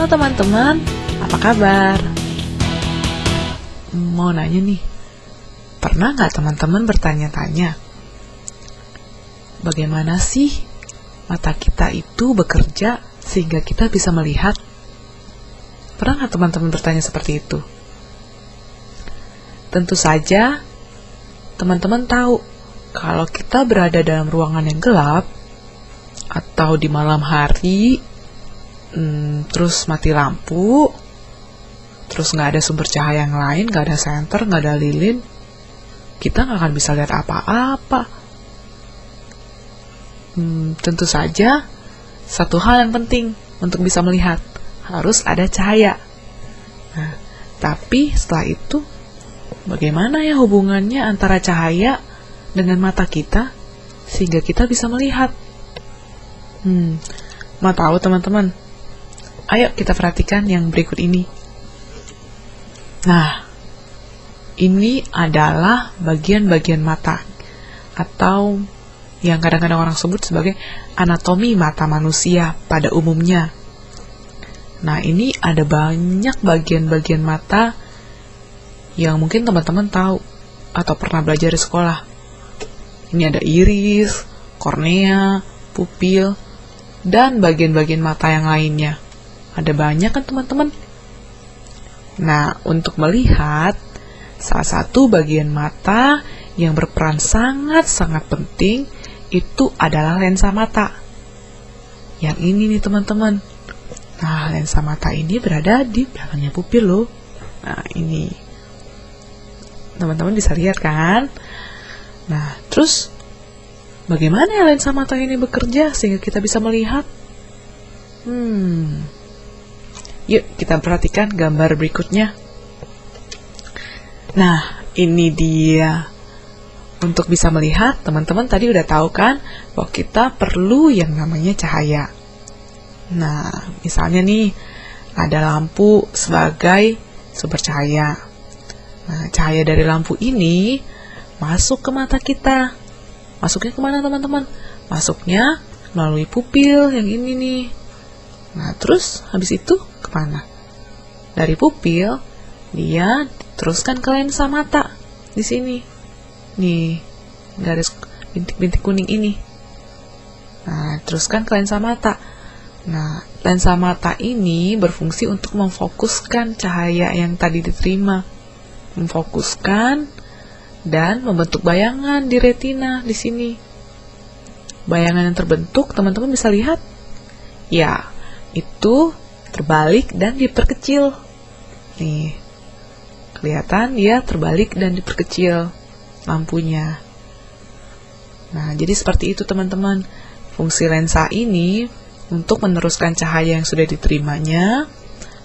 Halo teman-teman, apa kabar? Mau nanya nih, pernah nggak teman-teman bertanya-tanya, bagaimana sih mata kita itu bekerja sehingga kita bisa melihat? Pernah nggak teman-teman bertanya seperti itu? Tentu saja, teman-teman tahu kalau kita berada dalam ruangan yang gelap atau di malam hari, terus mati lampu, terus nggak ada sumber cahaya yang lain, nggak ada senter, nggak ada lilin, kita nggak akan bisa lihat apa-apa. Tentu saja, satu hal yang penting untuk bisa melihat, harus ada cahaya. Nah, tapi setelah itu, bagaimana ya hubungannya antara cahaya dengan mata kita, sehingga kita bisa melihat? Mau tahu teman-teman? Ayo kita perhatikan yang berikut ini. Nah, ini adalah bagian-bagian mata, atau yang kadang-kadang orang sebut sebagai anatomi mata manusia pada umumnya. Nah, ini ada banyak bagian-bagian mata yang mungkin teman-teman tahu atau pernah belajar di sekolah. Ini ada iris, kornea, pupil, dan bagian-bagian mata yang lainnya. Ada banyak kan teman-teman? Nah, untuk melihat, salah satu bagian mata yang berperan sangat-sangat penting itu adalah lensa mata. Yang ini nih teman-teman. Nah, lensa mata ini berada di belakangnya pupil loh. Nah, ini. Teman-teman bisa lihat kan? Nah, terus bagaimana ya lensa mata ini bekerja sehingga kita bisa melihat? Yuk kita perhatikan gambar berikutnya. Nah, ini dia. Untuk bisa melihat, teman-teman tadi udah tahu kan bahwa kita perlu yang namanya cahaya. Nah, misalnya nih, ada lampu sebagai sumber cahaya. Nah, cahaya dari lampu ini masuk ke mata kita. Masuknya kemana teman-teman? Masuknya melalui pupil yang ini nih. Nah, terus habis itu kemana? Dari pupil, dia teruskan ke lensa mata. Di sini. Nih, garis bintik-bintik kuning ini. Nah, teruskan ke lensa mata. Nah, lensa mata ini berfungsi untuk memfokuskan cahaya yang tadi diterima. Memfokuskan dan membentuk bayangan di retina di sini. Bayangan yang terbentuk, teman-teman bisa lihat? Ya, itu terbalik dan diperkecil. Nih, kelihatan dia terbalik dan diperkecil lampunya. Nah, jadi seperti itu teman-teman. Fungsi lensa ini untuk meneruskan cahaya yang sudah diterimanya,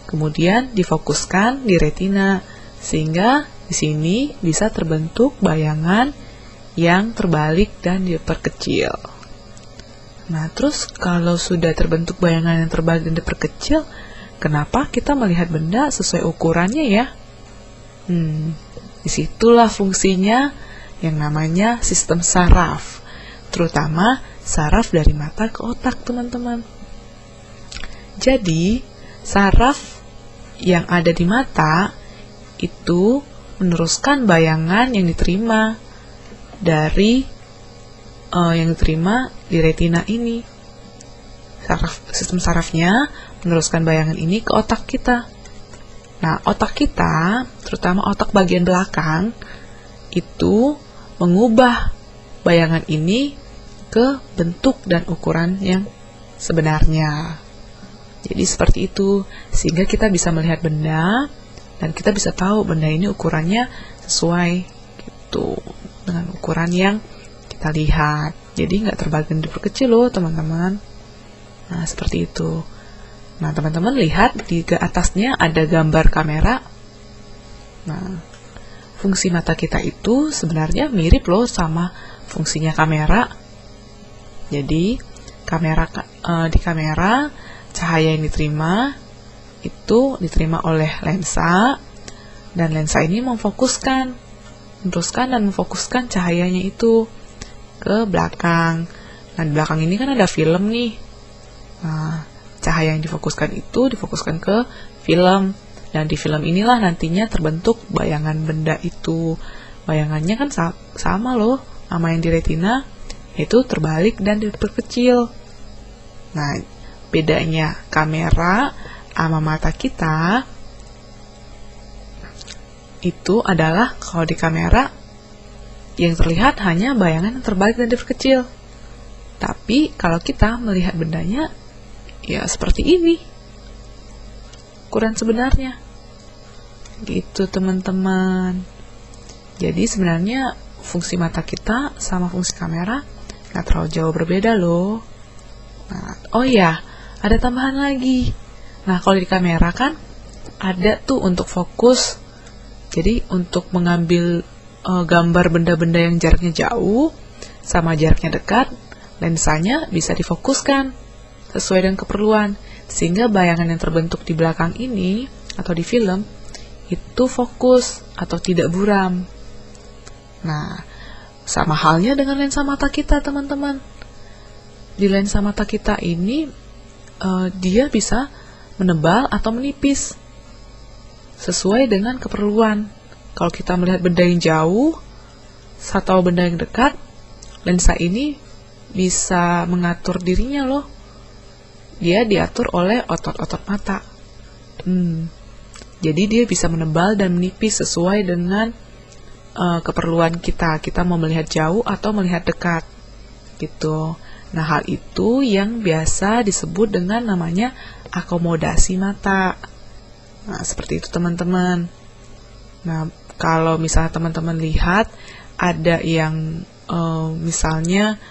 kemudian difokuskan di retina, sehingga di sini bisa terbentuk bayangan yang terbalik dan diperkecil. Nah, terus kalau sudah terbentuk bayangan yang terbalik dan diperkecil, kenapa kita melihat benda sesuai ukurannya ya? Disitulah fungsinya yang namanya sistem saraf, terutama saraf dari mata ke otak, teman-teman. Jadi, saraf yang ada di mata itu meneruskan bayangan yang diterima di retina ini. Sistem sarafnya meneruskan bayangan ini ke otak kita. Nah, otak kita, terutama otak bagian belakang, itu mengubah bayangan ini ke bentuk dan ukuran yang sebenarnya. Jadi seperti itu, sehingga kita bisa melihat benda dan kita bisa tahu benda ini ukurannya sesuai gitu dengan ukuran yang kita lihat. Jadi nggak terbalik dan diperkecil loh teman-teman. Nah, seperti itu. Nah, teman-teman lihat di atasnya ada gambar kamera. Nah, fungsi mata kita itu sebenarnya mirip loh sama fungsinya kamera. Jadi, di kamera cahaya yang diterima itu diterima oleh lensa, dan lensa ini meneruskan dan memfokuskan cahayanya itu ke belakang. Nah, di belakang ini kan ada film nih. Nah, cahaya yang difokuskan itu difokuskan ke film. Dan di film inilah nantinya terbentuk bayangan benda itu. Bayangannya kan sama loh sama yang di retina, itu terbalik dan diperkecil. Nah, bedanya kamera sama mata kita itu adalah kalau di kamera yang terlihat hanya bayangan yang terbalik dan diperkecil. Tapi kalau kita melihat bendanya ya seperti ini ukuran sebenarnya. Gitu teman-teman. Jadi sebenarnya fungsi mata kita sama fungsi kamera nggak terlalu jauh berbeda loh. Nah, oh ya, ada tambahan lagi. Nah, kalau di kamera kan ada tuh untuk fokus. Jadi untuk mengambil gambar benda-benda yang jaraknya jauh sama jaraknya dekat, lensanya bisa difokuskan sesuai dengan keperluan. Sehingga bayangan yang terbentuk di belakang ini atau di film itu fokus atau tidak buram. Nah, sama halnya dengan lensa mata kita, teman-teman. Di lensa mata kita ini, dia bisa menebal atau menipis sesuai dengan keperluan. Kalau kita melihat benda yang jauh atau benda yang dekat, lensa ini bisa mengatur dirinya loh. Dia diatur oleh otot-otot mata. Jadi dia bisa menebal dan menipis sesuai dengan keperluan kita. Kita mau melihat jauh atau melihat dekat gitu. Nah, hal itu yang biasa disebut dengan namanya akomodasi mata. Nah, seperti itu teman-teman. Nah, kalau misalnya teman-teman lihat ada yang misalnya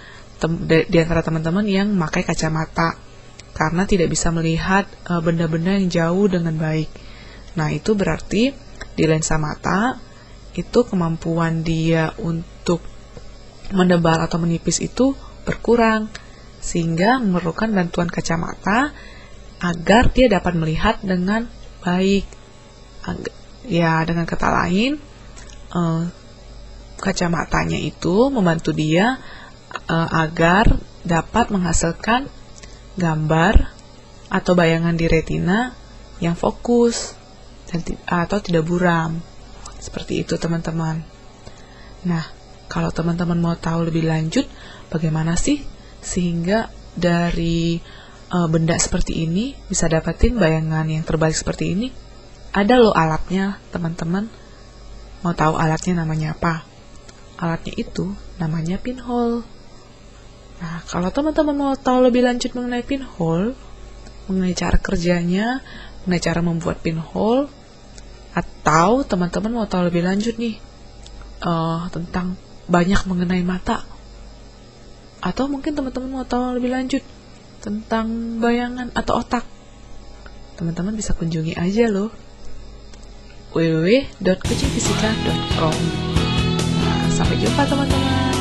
di antara teman-teman yang memakai kacamata karena tidak bisa melihat benda-benda yang jauh dengan baik. Nah, itu berarti di lensa mata itu kemampuan dia untuk menebal atau menipis itu berkurang, sehingga memerlukan bantuan kacamata agar dia dapat melihat dengan baik. Ya, dengan kata lain, kacamatanya itu membantu dia agar dapat menghasilkan gambar atau bayangan di retina yang fokus atau tidak buram. Seperti itu teman-teman. Nah, kalau teman-teman mau tahu lebih lanjut bagaimana sih sehingga dari benda seperti ini bisa dapatin bayangan yang terbalik seperti ini, ada loh alatnya teman-teman. Mau tahu alatnya namanya apa? Alatnya itu namanya pinhole. Nah, kalau teman-teman mau tahu lebih lanjut mengenai pinhole, mengenai cara kerjanya, mengenai cara membuat pinhole, atau teman-teman mau tahu lebih lanjut nih tentang banyak mengenai mata, atau mungkin teman-teman mau tahu lebih lanjut tentang bayangan atau otak, teman-teman bisa kunjungi aja loh www.kucingfisika.com. Nah, sampai jumpa teman-teman.